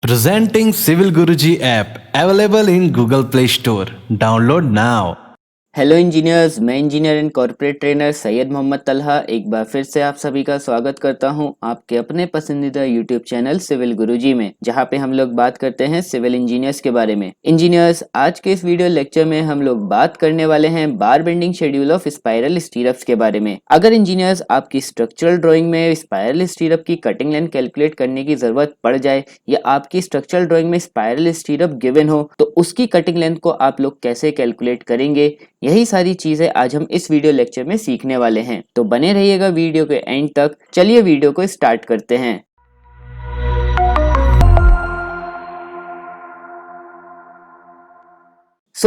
Presenting Civil Guruji app available in Google Play Store. Download now. Hello engineers, मैं engineer and corporate trainer Syed Mohammad Talha एक बार फिर से आप सभी का स्वागत करता हूं आपके अपने पसंदीदा यूट्यूब चैनल सिविल गुरुजी में, जहां पे हम लोग बात करते हैं सिविल इंजीनियर्स के बारे में। इंजीनियर्स, आज के इस वीडियो लेक्चर में हम लोग बात करने वाले हैं बार बेंडिंग शेड्यूल ऑफ स्पाइरल स्टीरअप्स के बारे में। अगर इंजीनियर्स आपकी स्ट्रक्चरल ड्राइंग में स्पाइरल स्टीरअप की कटिंग लेंथ कैलकुलेट करने की जरूरत पड़ जाए या आपकी स्ट्रक्चरल ड्राइंग में स्पाइरल स्टीरअप गिवन हो तो उसकी कटिंग लेंथ को आप लोग कैसे कैलकुलेट करेंगे, यही सारी चीजें आज हम इस वीडियो लेक्चर में सीखने वाले हैं। तो बने रहिएगा वीडियो के एंड तक। चलिए वीडियो को स्टार्ट करते हैं।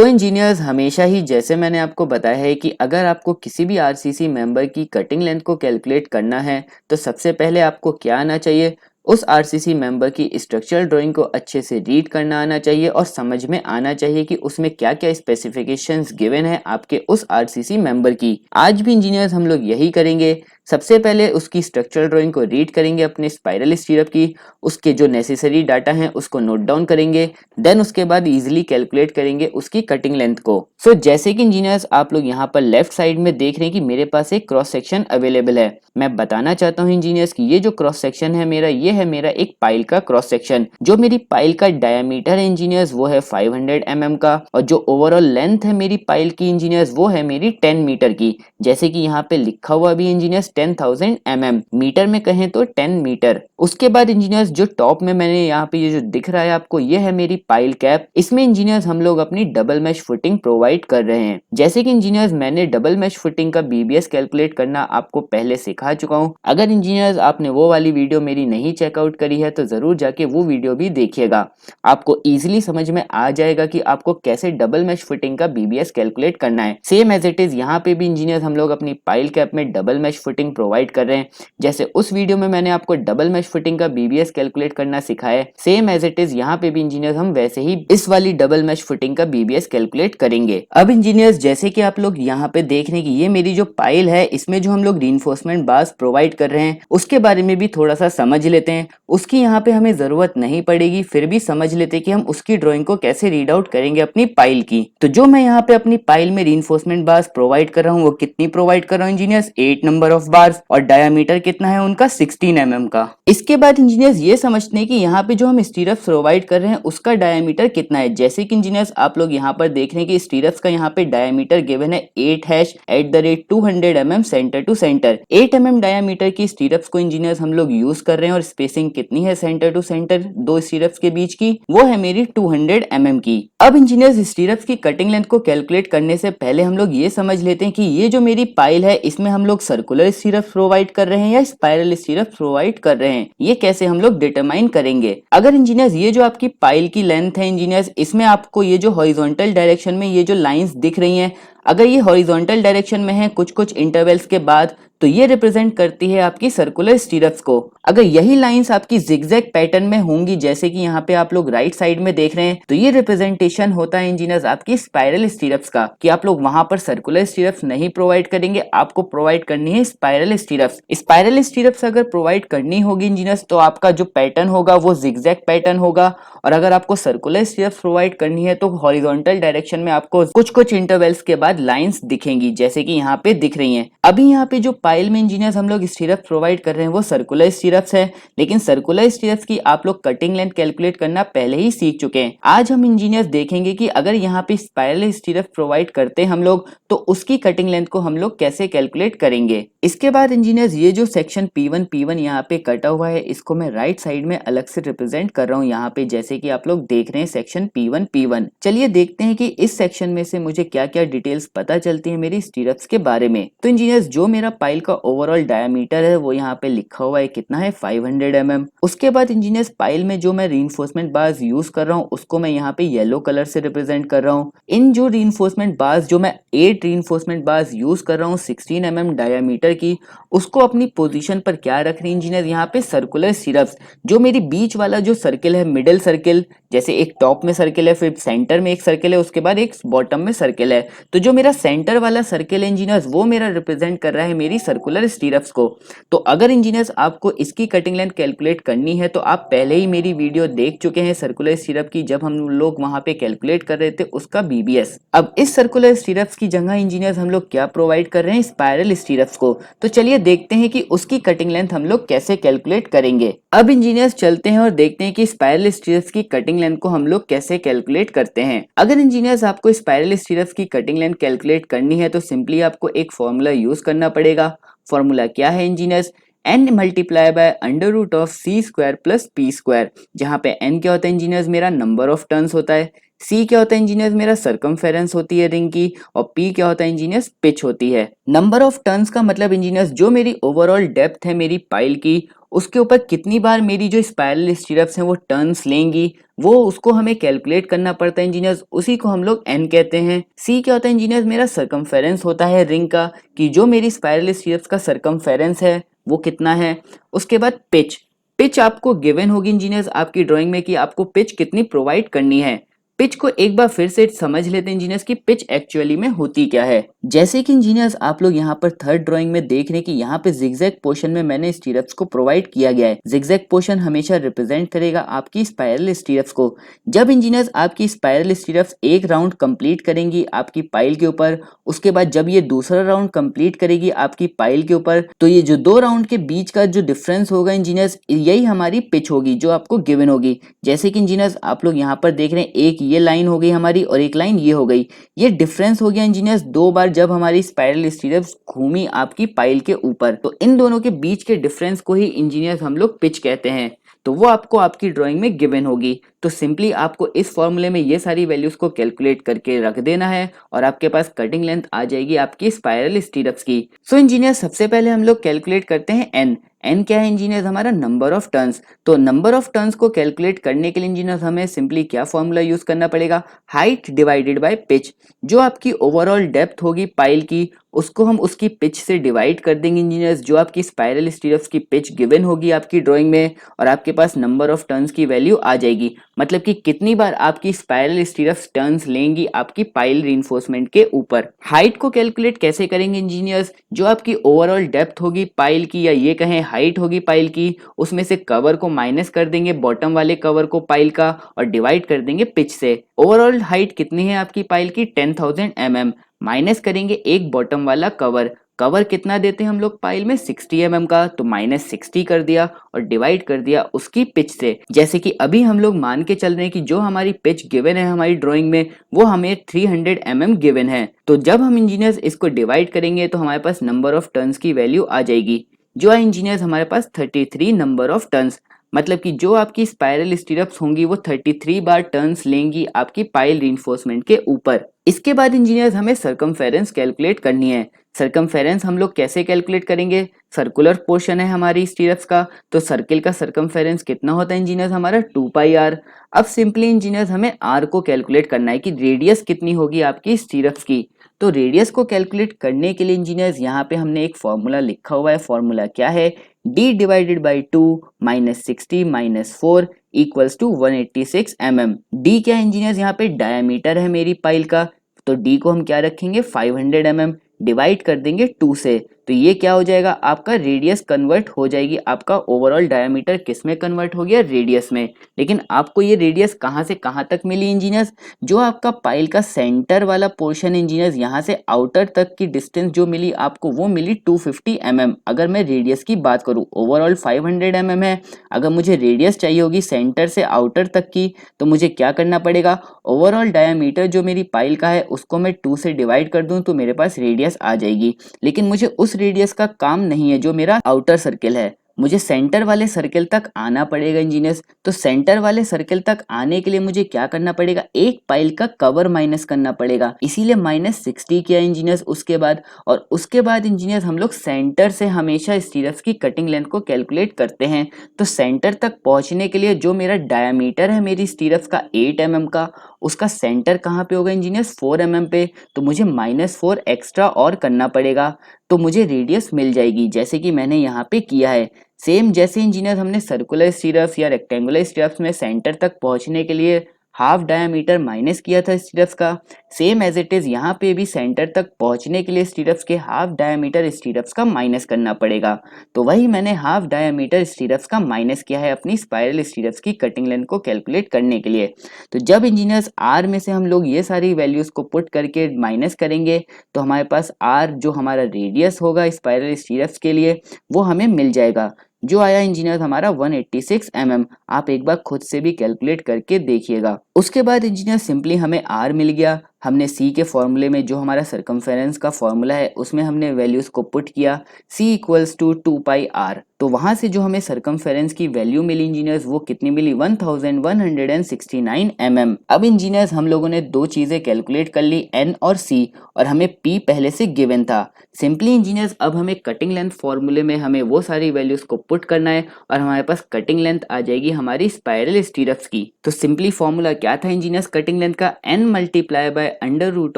इंजीनियर्स, हमेशा ही जैसे मैंने आपको बताया है कि अगर आपको किसी भी आरसीसी मेंबर की कटिंग लेंथ को कैलकुलेट करना है तो सबसे पहले आपको क्या आना चाहिए, उस आरसीसी मेंबर की स्ट्रक्चरल ड्राइंग को अच्छे से रीड करना आना चाहिए और समझ में आना चाहिए कि उसमें क्या क्या स्पेसिफिकेशंस गिवन है आपके उस आरसीसी मेंबर की। आज भी इंजीनियर्स हम लोग यही करेंगे। सबसे पहले उसकी स्ट्रक्चरल ड्राइंग को रीड करेंगे अपने स्पाइरल स्टीरअप की, उसके जो नेसेसरी डाटा हैं उसको नोट डाउन करेंगे, देन उसके बाद इजीली कैलकुलेट करेंगे उसकी कटिंग लेंथ को। जैसे कि इंजीनियर्स आप लोग यहाँ पर लेफ्ट साइड में देख रहे हैं कि मेरे पास एक क्रॉस सेक्शन अवेलेबल है। मैं बताना चाहता हूँ इंजीनियर्स कि ये जो क्रॉस सेक्शन है मेरा, ये है मेरा एक पाइल का क्रॉस सेक्शन। जो मेरी पाइल का डायमीटर है इंजीनियर्स वो है 500 mm का, और जो ओवरऑल लेंथ है मेरी पाइल की इंजीनियर्स वो है मेरी 10 मीटर की। जैसे कि यहाँ पे लिखा हुआ भी इंजीनियर्स 10,000 mm, मीटर में कहें तो 10 मीटर। उसके बाद इंजीनियर्स जो टॉप में मैंने यहाँ पे ये जो दिख रहा है आपको, ये है मेरी पाइल कैप। इसमें इंजीनियर्स हम लोग अपनी डबल मैश फुटिंग प्रोवाइड कर रहे हैं। जैसे कि इंजीनियर्स मैंने डबल मैश फुटिंग का बीबीएस कैलकुलेट करना आपको पहले सिखा चुका हूँ। अगर इंजीनियर्स आपने वो वाली वीडियो मेरी नहीं चेकआउट करी है तो जरूर जाके वो वीडियो भी देखिएगा। आपको इजीली समझ में आ जाएगा कि आपको कैसे डबल मैश फुटिंग का बीबीएस कैलकुलेट करना है। सेम एज इट इज यहाँ पे भी इंजीनियर्स हम लोग अपनी पाइल कैप में डबल मैश फुटिंग प्रोवाइड कर रहे हैं। जैसे उस वीडियो में मैंने आपको डबल मैश फुटिंग का बीबीएस कैलकुलेट करना सिखाया है, सेम एज इट इज यहाँ पे भी इंजीनियर्स हम वैसे ही इस वाली डबल मैश फुटिंग का बीबीएस कैलकुलेट करेंगे। अब इंजीनियर्स जैसे कि आप लोग यहाँ पे देख रहे हैं कि ये मेरी जो पाइल है इसमें जो हम लोग रीइंफोर्समेंट बार्स प्रोवाइड कर रहे हैं उसके बारे में भी थोड़ा सा समझ लेते हैं। उसकी यहाँ पे हमें जरूरत नहीं पड़ेगी, फिर भी समझ लेते हैं कि हम उसकी ड्राइंग को कैसे रीड आउट करेंगे अपनी पाइल की। तो जो मैं यहाँ पे अपनी पाइल में रीइंफोर्समेंट बार्स प्रोवाइड कर रहा हूँ वो कितनी प्रोवाइड कर रहा हूँ इंजीनियर्स, 8 नंबर ऑफ बार्स, और डायमीटर कितना है उनका 16 mm का। इसके बाद इंजीनियर्स ये समझते हैं कि यहाँ पे जो हम स्टीरअप्स प्रोवाइड कर रहे हैं उसका डायमीटर कितना है। जैसे कि इंजीनियर्स आप लोग यहाँ पर देख रहे हैं कि स्टीरअप्स का यहाँ पे डायमीटर गिवन है 8 @ 200 mm centre to centre. 8 mm diameter की स्टीरअप्स को इंजीनियर्स हम लोग यूज कर रहे हैं और स्पेसिंग कितनी है सेंटर टू सेंटर दो स्टीरअप्स के बीच की, वो है मेरी 200 mm की। अब इंजीनियर्स स्टीरअप्स की कटिंग लेंथ को कैलकुलेट करने से पहले हम लोग ये समझ लेते हैं कि ये जो मेरी पाइल है इसमें हम लोग सर्कुलर स्टीरअप्स प्रोवाइड कर रहे हैं या स्पाइरल स्टीरअप्स प्रोवाइड कर रहे हैं, ये कैसे हम लोग डिटरमाइन करेंगे। अगर इंजीनियर्स ये जो आपकी पाइल की लेंथ है इंजीनियर्स, इसमें आपको ये जो हॉरिजॉन्टल डायरेक्शन में ये जो लाइंस दिख रही हैं, अगर ये हॉरिजॉन्टल डायरेक्शन में है कुछ कुछ इंटरवल्स के बाद, तो ये रिप्रेजेंट करती है आपकी सर्कुलर स्टीरअप्स को। अगर यही लाइंस आपकी जिगजैग पैटर्न में होंगी जैसे कि यहाँ पे आप लोग राइट साइड में देख रहे हैं, तो ये रिप्रेजेंटेशन होता है इंजीनियर्स आपकी स्पाइरल स्टीरअप्स का, कि आप लोग वहां पर सर्कुलर स्टीरअप्स नहीं प्रोवाइड करेंगे, आपको प्रोवाइड करनी है स्पाइरल स्टीरअप्स। स्पाइरल स्टीरअप्स अगर प्रोवाइड करनी होगी इंजीनियर्स तो आपका जो पैटर्न होगा वो जिगजैग पैटर्न होगा, और अगर आपको सर्कुलर स्टीरअप्स प्रोवाइड करनी है तो हॉरिजॉन्टल डायरेक्शन में आपको कुछ कुछ इंटरवल्स के बाद लाइंस दिखेंगी जैसे कि यहाँ पे दिख रही हैं। अभी यहाँ पे जो पाइल में इंजीनियर्स हम लोग स्टीरअप्स प्रोवाइड कर रहे हैं वो सर्कुलर स्टीरअप्स है, लेकिन सर्कुलर स्टीरअप्स की आप लोग कटिंग लेंथ कैलकुलेट करना पहले ही सीख चुके हैं। आज हम इंजीनियर्स देखेंगे कि अगर यहाँ पे स्पाइरल स्टीरअप्स प्रोवाइड करते हैं हम लोग तो उसकी कटिंग लेंथ को हम लोग कैसे कैलकुलेट करेंगे। इसके बाद इंजीनियर्स ये जो सेक्शन P1 यहाँ पे कटा हुआ है इसको मैं राइट साइड में अलग से रिप्रेजेंट कर रहा हूँ यहाँ पे, जैसे कि आप लोग देख रहे हैं सेक्शन P1। चलिए देखते हैं कि इस सेक्शन में से मुझे क्या क्या डिटेल्स पता चलती है मेरी स्टीरअप्स के बारे में। तो इंजीनियर्स जो मेरा पाइल का ओवरऑल डायमीटर है वो यहाँ पे लिखा हुआ है कितना है 500 mm। उसके बाद इंजीनियर्स पाइल में जो मैं रीइंफोर्समेंट बार्स यूज कर रहा हूँ उसको मैं यहाँ पे येलो कलर से रिप्रेजेंट कर रहा हूँ। इन जो रीइंफोर्समेंट बार्स जो मैं 8 रीइंफोर्समेंट बार्स यूज कर रहा हूँ 16 mm डायमीटर की, उसको अपनी पोजीशन पर क्या रख रही है इंजीनियर यहाँ पे सर्कुलर स्टीरअप्स। जो मेरी बीच वाला जो सर्किल है मिडिल सर्किल, जैसे एक टॉप में सर्किल है, फिर सेंटर में एक सर्किल है, उसके बाद एक बॉटम में सर्किल है। तो जो मेरा सेंटर वाला सर्किल इंजीनियर्स वो मेरा रिप्रेजेंट कर रहा है मेरी सर्कुलर स्टीरप्स को। तो अगर इंजीनियर्स आपको इसकी कटिंग लेंथ कैलकुलेट करनी है तो आप पहले ही मेरी वीडियो देख चुके हैं सर्कुलर स्टीरप की, जब हम लोग वहां पे कैलकुलेट कर रहे थे उसका बीबीएस। अब इस सर्कुलर स्टीरप्स की जगह इंजीनियर्स हम लोग क्या प्रोवाइड कर रहे हैं, स्पाइरल स्टीरप्स को। तो चलिए देखते हैं कि उसकी कटिंग लेंथ हम लोग कैसे कैलकुलेट करेंगे। अब इंजीनियर्स चलते हैं और देखते हैं कि स्पाइरल स्टीरप्स की कटिंग लेंथ को हम लोग कैसे कैलकुलेट करते हैं। अगर इंजीनियर्स आपको स्पाइरल स्टीरप्स की कटिंग लेंथ कैलकुलेट करनी है तो सिंपली आपको एक फॉर्मूला यूज करना पड़ेगा। फॉर्मूला क्या है engineers, n multiply by under root of C square plus P square, जहाँ पे n क्या होता है इंजीनियर्स मेरा नंबर ऑफ टर्न्स होता है, c क्या होता है इंजीनियर्स मेरा सर्कमफेरेंस होती है रिंग की, और p क्या होता है इंजीनियर्स पिच होती है। नंबर ऑफ टर्न्स का मतलब इंजीनियर्स जो मेरी ओवरऑल डेप्थ है मेरी पाइल की, उसके ऊपर कितनी बार मेरी जो स्पाइरल स्टीरप्स हैं वो टर्न्स लेंगी, वो उसको हमें कैलकुलेट करना पड़ता है इंजीनियर्स, उसी को हम लोग n कहते हैं। c क्या होता है इंजीनियर्स मेरा सर्कमफेरेंस होता है रिंग का, कि जो मेरी स्पाइरल स्टीरप्स का सर्कमफेरेंस है वो कितना है। उसके बाद पिच, पिच आपको गिवन होगी इंजीनियर्स आपकी ड्राइंग में कि आपको पिच कितनी प्रोवाइड करनी है। पिच को एक बार फिर से समझ लेते हैं इंजीनियर्स की पिच एक्चुअली में होती क्या है। जैसे कि इंजीनियर्स आप लोग यहाँ पर थर्ड ड्राइंग में देख रहे हैं कि यहाँ पे जिगजैग पोर्शन में मैंने स्टीरप्स को प्रोवाइड किया गया है। जिगजैग पोर्शन हमेशा रिप्रेजेंट करेगा आपकी स्पाइरल स्टीरप्स को। जब इंजीनियर्स आपकी स्पाइरल स्टीरप्स एक राउंड कंप्लीट करेंगी आपकी पाइल के ऊपर, उसके बाद जब ये दूसरा राउंड कंप्लीट करेगी आपकी पाइल के ऊपर, तो ये जो दो राउंड के बीच का जो डिफरेंस होगा इंजीनियर्स, यही हमारी पिच होगी जो आपको गिवन होगी। जैसे कि इंजीनियर्स आप लोग यहाँ पर देख रहे हैं, एक ये लाइन हो गई हमारी और एक लाइन ये हो गई, ये डिफरेंस हो गया इंजीनियर्स दो बार जब हमारी स्पाइरल स्टीरप्स घूमी आपकी पाइल के ऊपर। तो इन दोनों के बीच के डिफरेंस को ही इंजीनियर्स हम लोग पिच कहते हैं। तो वो आपको आपकी ड्राइंग में गिवन होगी। तो सिंपली आपको इस फॉर्मूले में ये सारी वैल्यूज को कैलकुलेट करके रख देना है और आपके पास कटिंग लेंथ आ जाएगी आपकी स्पाइरल स्टीरप्स की। सो इंजीनियर सबसे पहले हम लोग कैलकुलेट करते हैं एन। एन क्या है इंजीनियर हमारा नंबर ऑफ टर्न्स। तो नंबर ऑफ टर्न्स को कैलकुलेट करने के लिए इंजीनियर हमें सिंपली क्या फॉर्मूला यूज करना पड़ेगा, हाइट डिवाइडेड बाय पिच। जो आपकी ओवरऑल डेप्थ होगी पाइल की, उसको हम उसकी पिच से डिवाइड कर देंगे इंजीनियर्स, जो आपकी स्पाइरल स्टीरप्स की पिच गिवन होगी आपकी ड्राइंग में, और आपके पास नंबर ऑफ टर्न्स की वैल्यू आ जाएगी। मतलब कि कितनी बार आपकी स्पाइरल स्टीरप्स टर्न्स लेंगी आपकी पाइल रीइंफोर्समेंट के ऊपर। हाइट को कैलकुलेट कैसे करेंगे इंजीनियर्स, जो आपकी ओवरऑल डेप्थ होगी पाइल की, या ये कहें हाइट होगी पाइल की, उसमें से कवर को माइनस कर देंगे, बॉटम वाले कवर को पाइल का, और डिवाइड कर देंगे पिच से। ओवरऑल हाइट कितनी है आपकी पाइल की 10,000 mm, माइनस करेंगे एक बॉटम वाला कवर। कवर कितना देते हैं हम लोग पाइल में 60 mm का, तो माइनस 60 कर दिया और डिवाइड कर दिया उसकी पिच से। जैसे कि अभी हम लोग मान के चल रहे हैं कि जो हमारी पिच गिवन है हमारी ड्राइंग में वो हमें 300 mm गिवन है। तो जब हम इंजीनियर्स इसको डिवाइड करेंगे तो हमारे पास नंबर ऑफ टर्न्स की वैल्यू आ जाएगी, जो है इंजीनियर्स हमारे पास 33 नंबर ऑफ टर्न्स। मतलब कि जो आपकी स्पाइरल स्टीरप्स होंगी वो 33 बार टर्न्स लेंगी आपकी पाइल रीइंफोर्समेंट के ऊपर। इसके बाद इंजीनियर्स हमें सर्कमफेरेंस कैलकुलेट करनी है। सर्कमफेरेंस हम लोग कैसे कैलकुलेट करेंगे, सर्कुलर पोर्शन है हमारी स्टीरप्स का, तो सर्किल का सर्कमफेरेंस कितना होता है इंजीनियर्स हमारा 2πr। अब सिंपली इंजीनियर्स हमें r को कैलकुलेट करना है कि रेडियस कितनी होगी आपकी स्टीरप्स की। तो रेडियस को कैलकुलेट करने के लिए इंजीनियर्स यहाँ पे हमने एक फॉर्मूला लिखा हुआ है। फॉर्मूला क्या है, d divided by 2 minus 60 minus 4 equals to 186 mm। d क्या इंजीनियर्स यहाँ पे डायमीटर है मेरी पाइल का, तो d को हम क्या रखेंगे 500 mm, डिवाइड कर देंगे 2 से, तो ये क्या हो जाएगा आपका रेडियस कन्वर्ट हो जाएगी। आपका ओवरऑल डायमीटर किस में कन्वर्ट हो गया, रेडियस में। लेकिन आपको ये रेडियस कहाँ से कहाँ तक मिली इंजीनियर्स, जो आपका पाइल का सेंटर वाला पोर्शन इंजीनियर्स यहाँ से आउटर तक की डिस्टेंस जो मिली आपको वो मिली 250 mm। अगर मैं रेडियस की बात करूँ, ओवरऑल 500 mm है, अगर मुझे रेडियस चाहिए होगी सेंटर से आउटर तक की, तो मुझे क्या करना पड़ेगा, ओवरऑल डायमीटर जो मेरी पाइल का है उसको मैं 2 से डिवाइड कर दूं तो मेरे पास रेडियस आ जाएगी। लेकिन मुझे उस रेडियस का काम नहीं है जो मेरा आउटर सर्किल है, मुझे सेंटर वाले सर्किल तक आना पड़ेगा इंजीनियर्स। तो सेंटर वाले सर्किल तक आने के लिए मुझे क्या करना पड़ेगा, एक पाइल का कवर माइनस करना पड़ेगा, इसीलिए माइनस 60 किया इंजीनियर्स उसके बाद। और उसके बाद इंजीनियर्स हम लोग सेंटर से हमेशा स्टीरप्स की कटिंग लेंथ को कैलकुलेट करते हैं। तो सेंटर तक पहुंचने के लिए जो मेरा डायमीटर है मेरी स्टीरप्स का 8 mm का, उसका सेंटर कहाँ पे होगा इंजीनियर्स 4 mm पे, तो मुझे -4 एक्स्ट्रा और करना पड़ेगा, तो मुझे रेडियस मिल जाएगी जैसे कि मैंने यहाँ पे किया है। सेम जैसे इंजीनियर हमने सर्कुलर स्टीरप्स या रेक्टेंगुलर स्टीरप्स में सेंटर तक पहुंचने के लिए हाफ डायमीटर माइनस किया था स्टीरप्स का, सेम एज इट इज यहाँ पे भी सेंटर तक पहुंचने के लिए स्टीरप्स के हाफ डायमीटर स्टीरप्स का माइनस करना पड़ेगा। तो वही मैंने हाफ डायमीटर स्टीरप्स का माइनस किया है अपनी स्पाइरल स्टीरप्स की कटिंग लेंथ को कैलकुलेट करने के लिए। तो जब इंजीनियर्स आर में से हम लोग ये सारी वैल्यूज को पुट करके माइनस करेंगे तो हमारे पास आर जो हमारा रेडियस होगा स्पाइरल स्टीरप्स के लिए वो हमें मिल जाएगा, जो आया इंजीनियर हमारा 186 mm। आप एक बार खुद से भी कैलकुलेट करके देखिएगा। उसके बाद इंजीनियर सिंपली हमें आर मिल गया, हमने सी के फॉर्मूले में जो हमारा सर्कमफेरेंस का फॉर्मूला है उसमें हमने वैल्यूज को पुट किया, सी इक्वल्स टू 2πr। तो वहां से जो हमें सर्कमफेरेंस की वैल्यू मिली इंजीनियर्स वो कितनी मिली 1169 mm। अब इंजीनियर्स हम लोगों ने दो चीजें कैलकुलेट कर ली, एन और सी, और हमें पी पहले से गिवन था। सिंपली इंजीनियर्स अब हमें कटिंग लेंथ फॉर्मूले में हमें वो सारी वैल्यूज को पुट करना है और हमारे पास कटिंग लेंथ आ जाएगी हमारी स्पाइरल स्टीरप्स की। तो सिंपली फॉर्मूला क्या था इंजीनियर्स कटिंग लेंथ का, n multiply by under root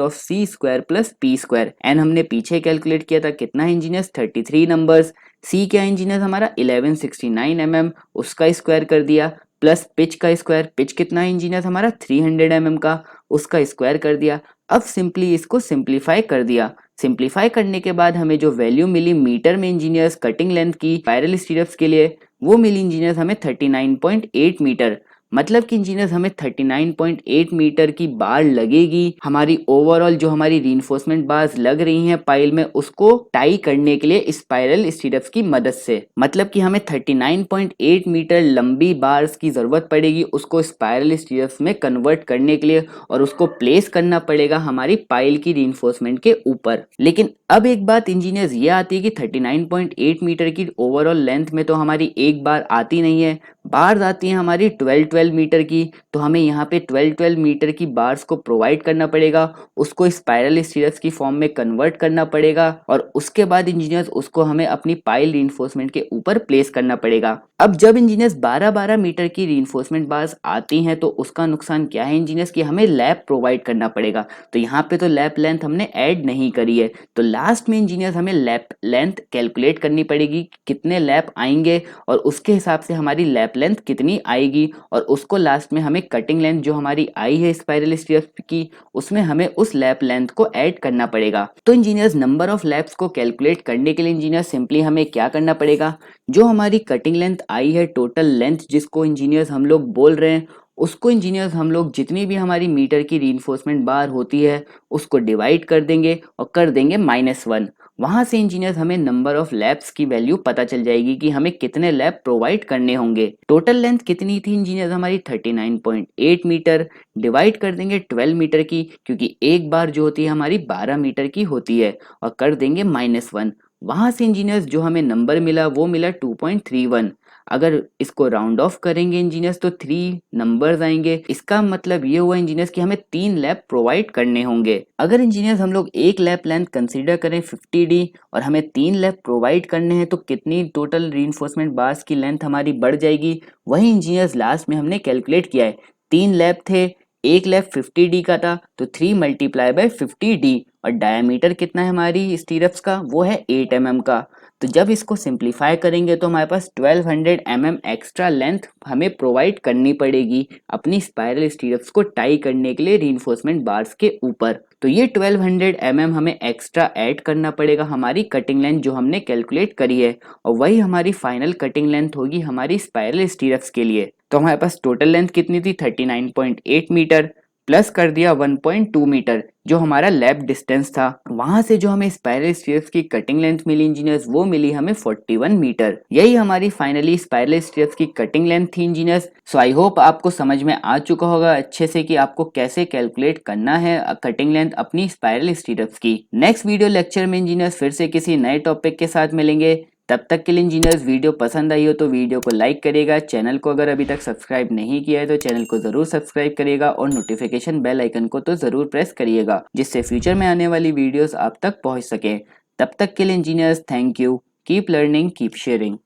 of C square plus P square. N हमने पीछे कैलकुलेट किया था कितना है इंजीनियर्स 33 नंबर्स, सी क्या इंजीनियर्स हमारा 1169 mm, उसका स्क्वायर कर दिया, प्लस पिच का स्क्वायर, पिच कितना है इंजीनियर्स हमारा 300 mm का, उसका स्क्वायर कर दिया। अब सिंपली इसको सिंप्लीफाई कर दिया, सिंप्लीफाई करने के बाद हमें जो वैल्यू मिली मीटर में इंजीनियर्स कटिंग लेंथ की स्पाइरल स्टीरप्स के लिए वो मिली इंजीनियर्स हमें 39.8 मीटर। मतलब कि इंजीनियर्स हमें 39.8 मीटर की बार लगेगी हमारी ओवरऑल जो हमारी रीइंफोर्समेंट बार्स लग रही हैं पाइल में उसको टाई करने के लिए स्पाइरल स्टीरप्स की मदद से। मतलब कि हमें 39.8 मीटर लंबी बार्स की जरूरत पड़ेगी उसको स्पाइरल स्टीरप्स में कन्वर्ट करने के लिए, और उसको प्लेस करना पड़ेगा हमारी पाइल की रीइंफोर्समेंट के ऊपर। लेकिन अब एक बात इंजीनियर्स ये आती है कि 39.8 मीटर की ओवरऑल लेंथ में तो हमारी एक बार आती नहीं है, बार्स आती हैं हमारी 12 मीटर की। तो हमें यहाँ पे 12 मीटर की बार्स को प्रोवाइड करना पड़ेगा, उसको स्पाइरल स्टीरप्स की फॉर्म में कन्वर्ट करना पड़ेगा, और उसके बाद इंजीनियर्स उसको हमें अपनी पाइल रीइंफोर्समेंट के ऊपर प्लेस करना पड़ेगा। अब जब इंजीनियर्स 12-12 मीटर की रीइंफोर्समेंट बार्स आती हैं तो उसका नुकसान क्या है इंजीनियर्स कि हमें लैप प्रोवाइड करना पड़ेगा। तो यहाँ पे तो लैप लेंथ हमने ऐड नहीं करी है, तो लास्ट में इंजीनियर्स हमें लैप लेंथ कैलकुलेट करनी पड़ेगी कितने लैप आएंगे और उसके हिसाब से हमारी लैप लेंथ कितनी आएगी, और उसको लास्ट में हमें कटिंग लेंथ जो हमारी आई है स्पाइरल स्टीरप्स की उसमें हमें उस लैप लेंथ को ऐड करना पड़ेगा। तो इंजीनियर्स नंबर ऑफ लैप्स को कैलकुलेट करने के लिए इंजीनियर्स सिंपली हमें क्या करना पड़ेगा, जो हमारी कटिंग लेंथ आई है टोटल लेंथ जिसको इंजीनियर्स हम लोग बोल रहे हैं उसको इंजीनियर्स हम लोग जितनी भी हमारी मीटर की रीइंफोर्समेंट बार होती है उसको डिवाइड कर देंगे और कर देंगे -1। वहां से इंजीनियर्स हमें नंबर ऑफ लैप्स की वैल्यू पता चल जाएगी कि हमें कितने लैप प्रोवाइड करने होंगे। टोटल लेंथ कितनी थी इंजीनियर्स हमारी 39.8 मीटर, डिवाइड कर देंगे 12 मीटर की क्योंकि एक बार जो होती है हमारी 12 मीटर की होती है, और कर देंगे -1। वहां से इंजीनियर्स जो हमें नंबर मिला वो मिला 2.31। अगर इसको राउंड ऑफ करेंगे इंजीनियर्स तो 3 नंबर्स आएंगे। इसका मतलब ये हुआ इंजीनियर्स कि हमें 3 लैप प्रोवाइड करने होंगे। अगर इंजीनियर्स हम लोग एक लैप लेंथ कंसीडर करें 50D और हमें 3 लैप प्रोवाइड करने हैं तो कितनी टोटल रीइंफोर्समेंट बार्स की लेंथ हमारी बढ़ जाएगी, वही इंजीनियर्स लास्ट में हमने कैलकुलेट किया है। 3 लैप थे, एक लैप 50D का था तो 3 मल्टीप्लाई बाय 50D, और डायमीटर कितना है हमारी स्टीरप्स का वो है 8 mm का। तो जब इसको सिंप्लीफाई करेंगे तो हमारे पास 1200 mm एक्स्ट्रा लेंथ हमें प्रोवाइड करनी पड़ेगी अपनी स्पाइरल स्टीरप्स को टाई करने के लिए रीइंफोर्समेंट बार्स के ऊपर। तो ये 1200 mm हमें एक्स्ट्रा ऐड करना पड़ेगा हमारी कटिंग लेंथ जो हमने कैलकुलेट करी है, और वही हमारी फाइनल कटिंग लेंथ होगी हमारी स्पाइरल स्टीरप्स के लिए। तो हमारे पास टोटल लेंथ कितनी थी 39.8 मीटर, प्लस कर दिया 1.2 मीटर जो हमारा लैब डिस्टेंस था। वहां से जो हमें स्पाइरल स्टीरप्स की कटिंग लेंथ मिली इंजीनियर्स वो मिली हमें 41 मीटर। यही हमारी फाइनली स्पाइरल स्टीरप्स की कटिंग लेंथ थी इंजीनियर्स। सो आई होप आपको समझ में आ चुका होगा अच्छे से कि आपको कैसे कैलकुलेट करना है कटिंग लेंथ अपनी स्पाइरल स्टीरप्स की। नेक्स्ट वीडियो लेक्चर में इंजीनियर्स फिर से किसी नए टॉपिक के साथ मिलेंगे। तब तक के लिए इंजीनियर्स वीडियो पसंद आई हो तो वीडियो को लाइक करिएगा, चैनल को अगर अभी तक सब्सक्राइब नहीं किया है तो चैनल को जरूर सब्सक्राइब करिएगा, और नोटिफिकेशन बेल आइकन को तो जरूर प्रेस करिएगा जिससे फ्यूचर में आने वाली वीडियोस आप तक पहुंच सके। तब तक के लिए engineers thank you, keep learning keep sharing.